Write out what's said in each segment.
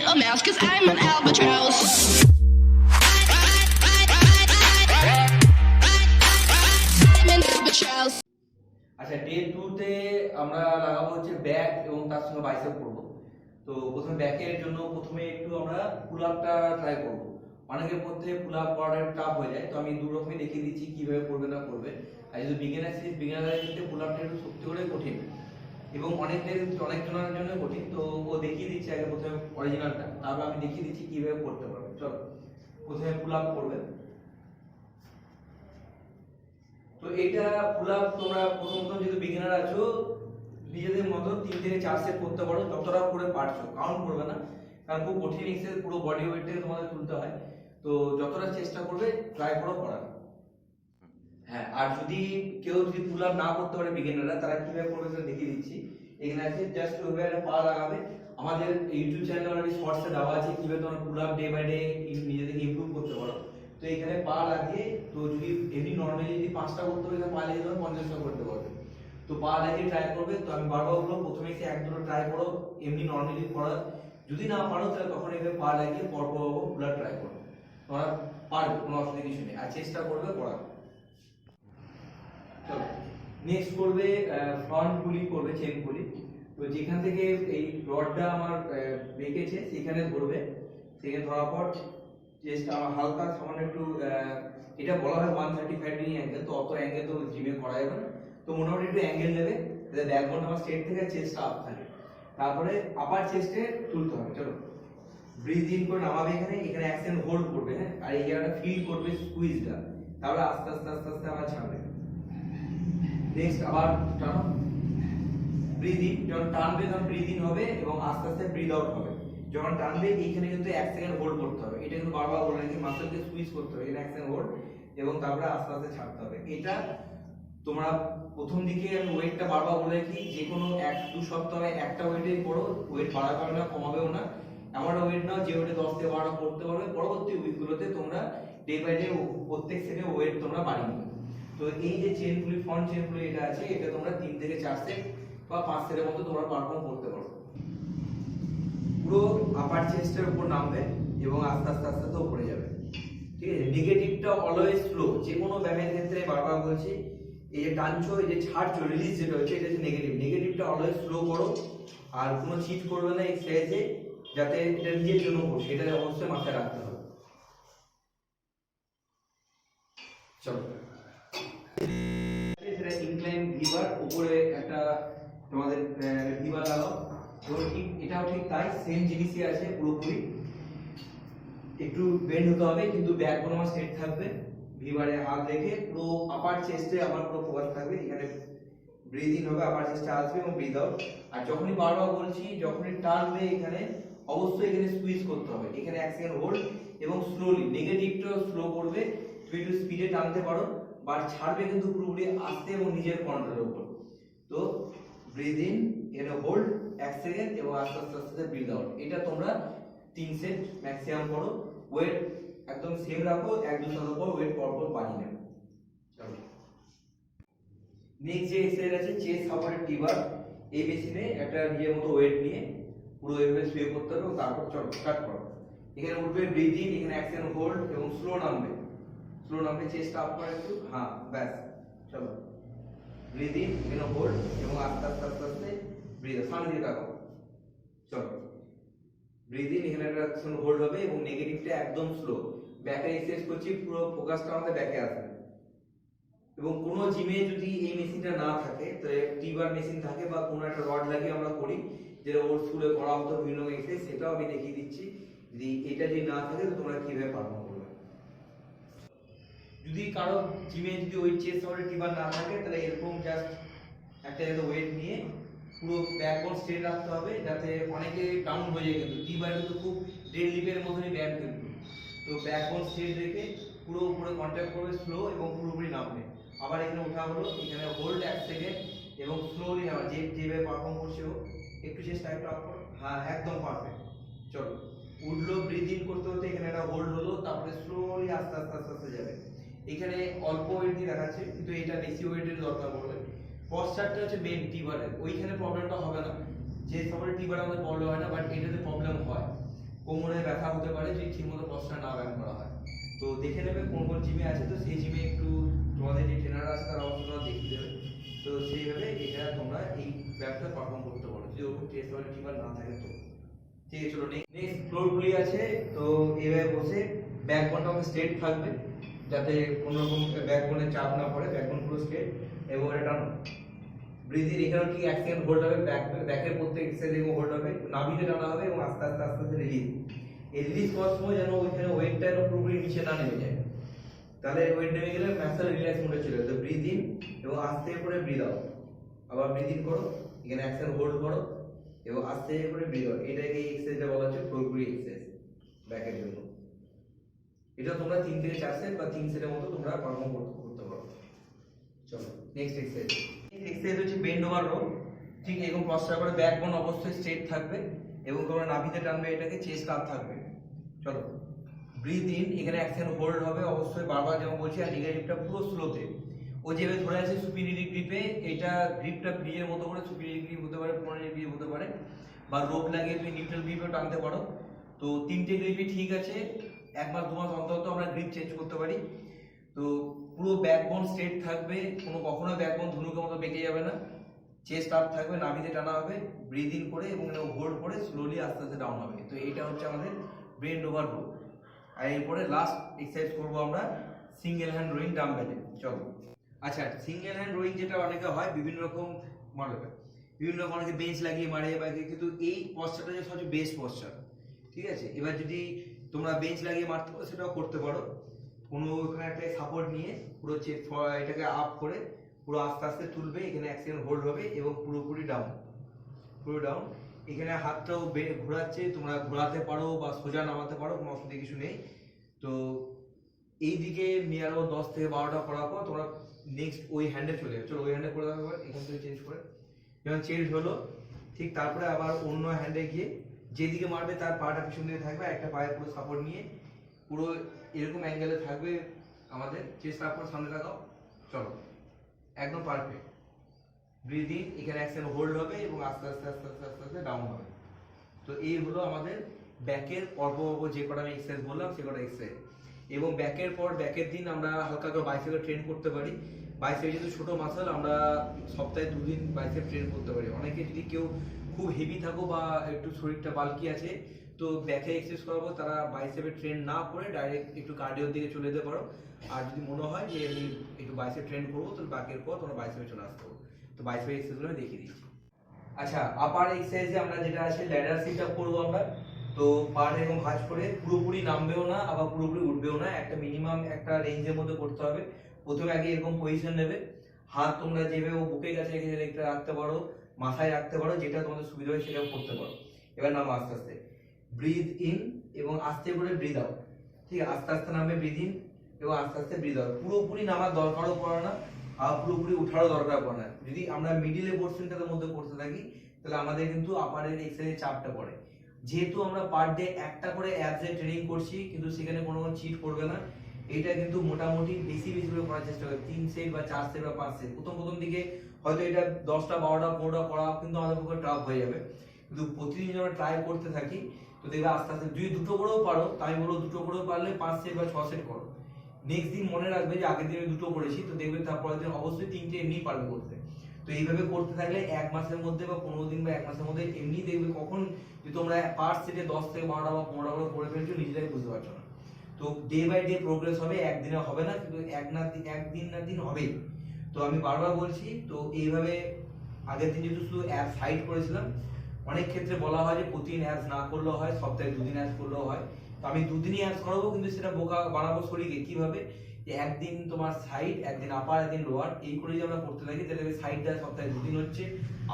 a mouse, cause I'm an albatross. I'm an albatross. আচ্ছা, day 2 তে আমরা লাগাবো হচ্ছে ব্যাক এবং তার সঙ্গে বাইসেপ করব। তো প্রথমে ব্যাকের জন্য প্রথমে একটু আমরা পুল আপটা ট্রাই করব। অনেকের মধ্যে পুল আপ করাটা টাফ হয়ে যায়, তো আমি দু রকমই দেখিয়ে দিচ্ছি কিভাবে করবে না করবে। আর যদি বিগিনারের ক্ষেত্রে পুল আপটা একটু সত্যি করে কঠিন এবং অনেকজনের জন্য কঠিন। তো ও দেখিয়ে দিচ্ছে আগে প্রথমে অরিজিনালটা, তারপর আমি দেখিয়ে দিচ্ছি কিভাবে করতে পারবে। চলো, প্রথমে পুল আপ করবে। তো এটা পুল আপ তোমরা প্রথম যদি বিগিনার আছো নিজেদের মতো 3 থেকে 4 সেট করতে পারো, যতটা করে পারছো, কাউন্ট করবে না, কারণ খুব কঠিন এক্সারসাইজ, পুরো বডি ওয়েট থেকে তোমাদের তুলতে হয়। তো যতটা চেষ্টা করবে ট্রাই করো করার। হ্যাঁ, আর যদি কেউ পুল আপ না করতে পারে বিগিনাররা, তারা কিভাবে করবে সেটা দেখিয়ে দিচ্ছি। এখানে আছে জাস্ট ওভাবে একটা পা লাগাবে। আমাদের ইউটিউব চ্যানেলে অলরেডি শর্টসে দেওয়া আছে কিভাবে তোমরা pull up day by day নিজেদেরকে ইমপ্রুভ করতে পারো। তো এখানে পা লাগিয়ে, তো যদি এমনি নরমালি যদি 5টা করতে হবে, পা লাগিয়ে তোমরা 50টা করতে পারবে। তো পা লাগিয়ে ট্রাই করবে। তো আমি বারবার বলবো প্রথমে এসে 1-2 ট্রাই করো, এমনি নরমালি করা। যদি না পারো তাহলে তখন এভাবে পা লাগিয়ে পরপর পুল আপ ট্রাই করো। তোমরা পারবে, কোনো অসুবিধা কিছু নেই, আর চেষ্টা করবে করার। চলো, নেক্সট করবে ফ্রন্ট পুলি করবে, চেন পুলি। তো যেখান থেকে এই রডটা আমার বেঁকেছে সেখানে ধরবে। সেখানে ধরার পর চেস্ট আমার হালকা সামান্য একটু, এটা বলা হয় 135 ডিগ্রি অ্যাঙ্গেল, তো অত অ্যাঙ্গেল তো জিমে করা যাবে না। তো মোটামুটি একটু অ্যাঙ্গেল নেবে যাতে ব্যাকবোন আমার স্ট্রেট থেকে চেস্ট আপ থাকে। তারপরে আপার চেস্টে তুলতে হবে। চলো, ব্রিথ ইন করে নামাবে, এখানে এখানে এক সেকেন্ড হোল্ড করবে। হ্যাঁ, আর এই জায়গাটা ফিল করবে স্কুইজটা, তারপরে আস্তে আস্তে আস্তে আস্তে আবার ছাড়বে। নেক্সট আবার টানো, ব্রিথ ইন, যখন টানবে তখন ব্রিথ ইন হবে এবং আস্তে আস্তে ব্রিথ আউট হবে। যখন টানবে এইখানে কিন্তু 1 সেকেন্ড হোল্ড করতে হবে। এটা কিন্তু বারবার বলে রাখি, মাসলকে স্কুইজ করতে হবে, এখানে 1 সেকেন্ড হোল্ড এবং তারপরে আস্তে আস্তে ছাড়তে হবে। এটা তোমরা প্রথম দিকে আমি ওয়েটটা বারবার বলে রাখি, যে কোনো 1-2 সপ্তাহে একটা ওয়েটেই করো, ওয়েট বাড়াবে না কমাবেও না। এমন ওয়েট নাও যে ওয়েটে 10 থেকে 12টা করতে পারবে। পরবর্তী উইকগুলোতে তোমরা ডে বাই ডে প্রত্যেক সেটে ওয়েট তোমরা বাড়িয়ে নেবে। তো এই যে চেন পুলি, ফ্রন্ট চেন পুলি এটা আছে, এটা তোমরা 3 থেকে 4 সেট বা 5 সেটের মতো তোমরা পারফর্ম করতে পারো। পুরো আপার চেস্টের উপর নামবে এবং আস্তে আস্তে আস্তে আস্তে উপরে যাবে। ঠিক আছে, নেগেটিভটা অলওয়েজ স্লো। যে কোনো ব্যায়ামের ক্ষেত্রে বারবার বলছি, এই যে টানছো, এই যে ছাড়ছো, রিলিজ যেটা হচ্ছে, এটা হচ্ছে নেগেটিভ। নেগেটিভটা অলওয়েজ স্লো করো, আর কোনো চিট করবে না এক্সারসাইজে, যাতে এটা নিজের জন্য করো, সেটা অবশ্যই মাথায় রাখতে হবে। চলো, সেটা ইনক্লাইন লিভার, উপরে একটা তোমাদের লিভার লাগাও। তো ঠিক এটাও ঠিক তাই, সেম জিনিসই আছে পুরোপুরি। একটু বেন্ড হতে হবে, কিন্তু ব্যাকবোন আমার স্ট্রেট থাকবে। লিভারে হাত রেখে পুরো আপার চেস্টে আমার পুরো ফোকাস থাকবে। এখানে ব্রিথ ইন হবে, আপার চেস্টে আসবে এবং ব্রিথ আউট। আর যখনই বারবার বলছি, যখনই টানবে এখানে অবশ্যই এখানে স্কুইজ করতে হবে। এখানে 1 সেকেন্ড হোল্ড এবং স্লোলি, নেগেটিভটা স্লো করবে। তুমি একটু স্পিডে টানতে পারো, বাট ছাড়বে কিন্তু পুরোপুরি আস্তে এবং নিজের কন্ট্রোলের উপর। তো ব্রিথ ইন, এখানে হোল্ড 1 সেকেন্ড এবং আস্তে আস্তে আস্তে ব্রিথ আউট। এটা তোমরা 3 সেট ম্যাক্সিমাম করো। ওয়েট একদম সেম রাখো, 1-2 সপ্তাহ পর ওয়েট পরপর বাড়িয়ে নেবে। চলো, নেক্সট যে এক্সারসাইজ আছে চেস্ট সাপোর্টেড লিভার। এই মেশিনে একটা নিজের মতো ওয়েট নিয়ে পুরো এভাবে শুয়ে পড়তে হবে এবং তারপর চলো স্টার্ট করো। এখানে উঠবে, ব্রিথ ইন, এখানে 1 সেকেন্ড হোল্ড এবং স্লো নামবে। স্লো নামবে, চেস্ট আপ করে একটু, হ্যাঁ ব্যাস। চলো, ব্রিথ ইন, এখানে হোল্ড এবং আস্তে আস্তে আস্তে আস্তে ব্রিথ আউট। সামনে দিকে তাকাও। চলো, ব্রিথ ইন, এখানে একটা সেকেন্ড হোল্ড হবে এবং নেগেটিভটা একদম স্লো। ব্যাকে এক্সারসাইজ করছি, পুরো ফোকাসটা আমাদের ব্যাকে আসবে। এবং কোনো জিমে যদি এই মেশিনটা না থাকে, তো টিবার মেশিন থাকে বা কোনো একটা রড লাগিয়ে আমরা করি, যেটা ওল্ড স্কুলে করা হতো বিভিন্ন এক্সারসাইজ, সেটাও আমি দেখিয়ে দিচ্ছি। যদি এটা যদি না থাকে তো তোমরা কিভাবে পারফর্ম করবে। যদি কারো জিমে যদি ওই চেস্ট সাপোর্টেড টিবার না থাকে, তাহলে এরকম জাস্ট একটা ওয়েট নিয়ে পুরো ব্যাকবোন স্ট্রেট রাখতে হবে, যাতে অনেকে ডাউন হয়ে যায়। কিন্তু টিবার কিন্তু খুব ডেড লিফের মতনই ব্যায়াম কিন্তু। তো ব্যাকবোন স্ট্রেট রেখে পুরো উপরে কন্ট্যাক্ট করবে, স্লো এবং পুরোপুরি নামবে। আবার এখানে ওঠা হলো, এখানে হোল্ড 1 সেকেন্ড এবং স্লোলি নামা। যেভাবে পারফর্ম করছে ও, একটু চেষ্টা একটু আপ করো, হ্যাঁ একদম পারফেক্ট। চলো, উঠলো, ব্রিথ ইন করতে হতে এখানে একটা হোল্ড হলো, তারপরে স্লোলি আস্তে আস্তে আস্তে আস্তে যাবে। এখানে অল্প ওয়েট দিয়ে দেখাচ্ছে, কিন্তু এটা বেশি ওয়েটের দরকার পড়বে। পশ্চারটা হচ্ছে মেন টিবারের, ওইখানে প্রবলেমটা হবে না। যে সবার টিবার আমাদের প্রবলেম হয় না, বাট এটাতে প্রবলেম হয়। কোমরে ব্যথা হতে পারে যদি ঠিকমতো পশ্চার না ব্যায়াম করা হয়। তো দেখে নেবে কোন কোন জিমে আছে, তো সেই জিমে একটু তোমাদের যে ট্রেনার আছে তারা অবশ্যই তোমরা দেখিয়ে দেবে। তো সেইভাবে এটা তোমরা এই ব্যায়ামটা পারফর্ম করতে পারো যদি ওরকম টেস্ট বা টিমার না থাকে। তো ঠিক আছে, চলো নেক্সট ফ্লোর পুলি আছে। তো এইভাবে বসে ব্যাকবোনটা আমাদের স্ট্রেট থাকবে যাতে কোনো রকম ব্যাকবোনে চাপ না পড়ে, ব্যাকবোন পুরো স্ট্রেট এবং এটা টানো। ব্রিদিং এখানে ঠিক 1 সেকেন্ড হোল্ড হবে, ব্যাকের প্রত্যেক এক্সারসাইজ এবং হোল্ড হবে, নাভিতে টানা হবে এবং আস্তে আস্তে আস্তে আস্তে রিলিজ। এই রিলিজ করার সময় যেন ওইখানে ওয়েটটা যেন পুরোপুরি নিচে না নেমে যায়, তাহলে ওয়েট নেমে গেলে ম্যাসেল রিল্যাক্স মোডে চলে যাবে। তো ব্রিথ ইন এবং আস্তে করে ব্রিথ আউট, আবার ব্রিথ ইন করো, এখানে 1 সেকেন্ড হোল্ড করো এবং আস্তে করে ব্রিথ আউট। এটাকে এই এক্সারসাইজটা বলা হচ্ছে ফ্লোর পুলি এক্সারসাইজ ব্যাকের জন্য। এটা তোমরা 3 থেকে 4 সেট বা 3 সেটের মতো তোমরা পারফর্ম করতে পারো। চলো নেক্সট এক্সারসাইজ। এক্সারসাইজ হচ্ছে বেন্ড ওভার রো। ঠিক এরকম পশ্চার করে ব্যাকবোন অবশ্যই স্ট্রেট থাকবে এবং তোমরা নাভিতে টানবে, এটাকে চেস্ট আপ থাকবে। চলো ব্রিথ ইন, এখানে 1 সেকেন্ড হোল্ড হবে অবশ্যই, বারবার যেমন বলছি, আর নেগেটিভটা পুরো স্লোতে। ও যেভাবে ধরে আছে সুপিরিয়র গ্রিপে, এটা গ্রিপটা ব্রিজের মতো করে সুপিরিয়র গ্রিপ হতে পারে, 15 গ্রিপ হতে পারে, বা রোপ লাগিয়ে তুমি নিউট্রাল গ্রিপেও টানতে পারো। তো 3টে গ্রিপই ঠিক আছে। 1 মাস 2 মাস অন্তর অন্তর আমরা গ্রিপ চেঞ্জ করতে পারি। তো পুরো ব্যাকবোন স্ট্রেট থাকবে, কখনো ব্যাকবোন ধনুকের মতো বেঁকে যাবে না, চেস্ট আপ থাকবে, নাভিতে টানা হবে, ব্রিথ ইন করে এবং হোল্ড করে স্লোলি আস্তে আস্তে ডাউন হবে। তো এইটা হচ্ছে আমাদের বেন্ড ওভার রো। আর এরপরে লাস্ট এক্সারসাইজ করবো আমরা সিঙ্গেল হ্যান্ড রোয়িং ডাম্বেলে। চলো আচ্ছা, সিঙ্গেল হ্যান্ড রোয়িং যেটা অনেকে হয় বিভিন্ন রকম মারবে, বিভিন্ন রকম অনেকে বেঞ্চ লাগিয়ে মারে বা কিন্তু এই পশ্চারটা যে সবচেয়ে বেস্ট পশ্চার। ঠিক আছে, এবার যদি তোমরা বেঞ্চ লাগিয়ে মারতে পারো সেটাও করতে পারো। কোনো এখানে একটা সাপোর্ট নিয়ে পুরো এটাকে আপ করে পুরো আস্তে আস্তে তুলবে, এখানে 1 সেকেন্ড হোল্ড হবে এবং পুরোপুরি ডাউন, পুরো ডাউন। এখানে হাতটাও ঘোরাচ্ছে, তোমরা ঘোরাতে পারো বা সোজা নামাতে পারো, কোনো অসুবিধা কিছু নেই। তো এই দিকে নিয়ার 10 থেকে 12টা করার পর তোমরা নেক্সট ওই হ্যান্ডে চলে যাবে। চলো ওই হ্যান্ডে করে দেওয়া, এখান থেকে চেঞ্জ করে যখন চেঞ্জ হলো ঠিক তারপরে আবার অন্য হ্যান্ডে গিয়ে যেদিকে মারবে তার পাটা পিছন দিকে থাকবে, একটা পায়ে পুরো সাপোর্ট নিয়ে পুরো এরকম অ্যাঙ্গেলে থাকবে আমাদের, চেস্ট আপ করে সামনে লাগাও। চলো একদম পারফেক্ট। ব্রিথ ইন, এখানে 1 সেকেন্ড হোল্ড হবে এবং আস্তে আস্তে আস্তে আস্তে আস্তে আস্তে ডাউন হবে। তো এই হলো আমাদের ব্যাকের পর্ব যে কটা আমি এক্সারসাইজ বললাম সে কটা এক্সারসাইজ। এবং ব্যাকের পর ব্যাকের দিন আমরা হালকা করে বাইসেপে ট্রেন করতে পারি। বাইসেপ যেহেতু ছোট মাসল, আমরা সপ্তাহে 2 দিন বাইসেপ ট্রেন করতে পারি। অনেকে যদি কেউ খুব হেভি থাকো বা একটু শরীরটা বাল্কি আছে, তো ব্যাকে এক্সারসাইজ করাবো, তারা বাইসেপে ট্রেন না করে ডাইরেক্ট একটু কার্ডিওর দিকে চলে যেতে পারো। আর যদি মনে হয় যে আমি একটু বাইসেপ ট্রেন করবো, তো ব্যাকের পর তোমরা বাইসেপে চলে আসতে পারো। তো বাইসেপের এক্সারসাইজগুলো আমি দেখিয়ে দিচ্ছি। আচ্ছা, আপার এক্সারসাইজে আমরা যেটা আছে ল্যাডার সিট আপ করবো আমরা। তো পাটা এরকম ভাঁজ করে পুরোপুরি নামবেও না আবার পুরোপুরি উঠবেও না, একটা মিনিমাম একটা রেঞ্জের মধ্যে করতে হবে। প্রথমে আগে এরকম পজিশন নেবে, হাত তোমরা যেভাবে বুকের কাছে রেখে একটা রাখতে পারো, মাথায় রাখতে পারো, যেটা তোমাদের সুবিধা হয় সেটা করতে পারো। এবার নামো আস্তে আস্তে, ব্রিথ ইন এবং আস্তে করে ব্রিথ আউট। ঠিক আছে, আস্তে আস্তে নামবে, ব্রিথ ইন এবং আস্তে আস্তে ব্রিথ আউট। পুরোপুরি নামার দরকারও পড়ে না আর পুরোপুরি উঠারও দরকার পড়ে না। যদি আমরা মিডিলে পোর্শনটার মধ্যে করতে থাকি তাহলে আমাদের কিন্তু আপারের এক্সারসাইজে চাপটা পড়ে। যেহেতু আমরা পার ডে একটা করে অ্যাবসে ট্রেনিং করছি, কিন্তু সেখানে কোনো চিট করবে না। এটা কিন্তু মোটামুটি বেশি বেশি করে করার চেষ্টা করবে, 3 সেট বা 4 সেট বা 5 সেট। প্রথম দিকে হয়তো এটা 10টা 12টা 15টা করা কিন্তু আমাদের পক্ষে টাফ হয়ে যাবে, কিন্তু প্রতিদিন যখন ট্রাই করতে থাকি তো দেখবে আস্তে আস্তে যদি দুটো করেও পারো, তাই বলো দুটো করেও পারলে 5 সেট বা 6 সেট করো। নেক্সট দিন মনে রাখবে যে আগের দিনে দুটো করেছি, তো দেখবে তারপরের দিন অবশ্যই 3টে এমনি পারবে করতে। তো এইভাবে করতে থাকলে 1 মাসের মধ্যে বা 15 দিন বা 1 মাসের মধ্যে এমনি দেখবে কখন যে তোমরা পার সেটে 10 থেকে 12টা বা 15টা করে করে ফেলছো, নিজেরাই বুঝতে পারছো না। তো ডে বাই ডে প্রোগ্রেস হবে, একদিনে হবে না, কিন্তু একদিন না দিন হবেই। তো আমি বারবার বলছি, তো এইভাবে আগের দিন যেহেতু শুধু অ্যাপস হাইড করেছিলাম, অনেক ক্ষেত্রে বলা হয় যে প্রতিদিন অ্যাপস না করলেও হয়, সপ্তাহে 2 দিন অ্যাপস করলেও হয়। তো আমি 2 দিনই অ্যাপস করাবো, কিন্তু সেটা বোকা বানাবো শরীরকে। কিভাবে? যে একদিন তোমার সাইড, একদিন আপার, একদিন লোয়ার, এই করে যদি আমরা করতে থাকি তাহলে সাইডটা সপ্তাহে 2 দিন হচ্ছে,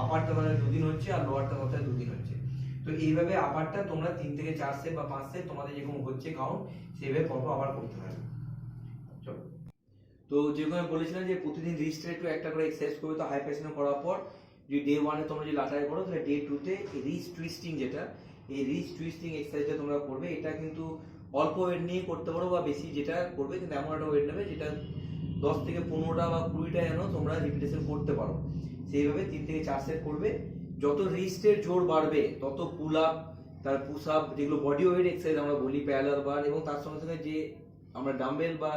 আপারটা মানে 2 দিন হচ্ছে, আর লোয়ারটা সপ্তাহে 2 দিন হচ্ছে। তো এইভাবে আপারটা তোমরা 3 থেকে 4 সেট বা 5 সেট তোমাদের যেরকম হচ্ছে কাউন্ট, সেভাবে পরপর আবার করতে হবে। চলো, তো যেরকম আমি বলেছিলাম যে প্রতিদিন রিস্ট একটু একটা করে এক্সারসাইজ করবে। তো হাই প্রেশনে করার পর যদি ডে 1 এ তোমরা যদি লাটাই করো, তাহলে ডে 2 তে রিস্ট টুইস্টিং, যেটা এই রিস্ট টুইস্টিং এক্সারসাইজটা তোমরা করবে। এটা কিন্তু অল্প ওয়েট নিয়ে করতে পারো বা বেশি যেটা করবে, কিন্তু এমন একটা ওয়েট নেবে যেটা 10 থেকে 15টা বা 20টা যেন তোমরা রিপিটেশন করতে পারো। সেইভাবে 3 থেকে 4 সেট করবে। যত রিস্টের জোর বাড়বে তত পুল আপ, তার পুশ আপ, যেগুলো বডি ওয়েট এক্সারসাইজ আমরা বলি, প্যারালাল বার, এবং তার সঙ্গে সঙ্গে যে আমরা ডাম্বেল বা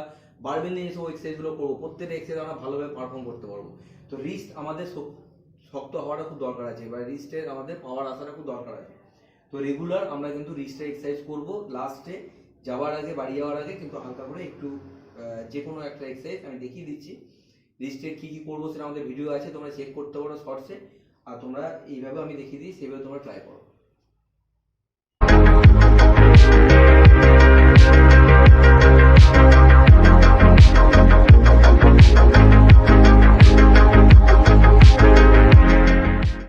বারবেল নিয়ে এসে এক্সারসাইজগুলো করবো, প্রত্যেকটা এক্সারসাইজ আমরা ভালোভাবে পারফর্ম করতে পারবো। তো রিস্ট আমাদের শক্ত হওয়াটা খুব দরকার আছে, বা রিস্টের আমাদের পাওয়ার আসাটা খুব দরকার আছে। তো রেগুলার আমরা কিন্তু রিস্টের এক্সারসাইজ করবো। লাস্টে যাওয়ার আগে, বাড়ি যাওয়ার আগে কিন্তু হালকা করে একটু যে কোনো একটা এক্সারসাইজ আমি দেখিয়ে দিচ্ছি। রিস্টের কী কী করবো সেটা আমাদের ভিডিও আছে, তোমরা চেক করতে পারো শর্টসে। আর তোমরা এইভাবে আমি দেখিয়ে দিই, সেইভাবে তোমরা ট্রাই করো।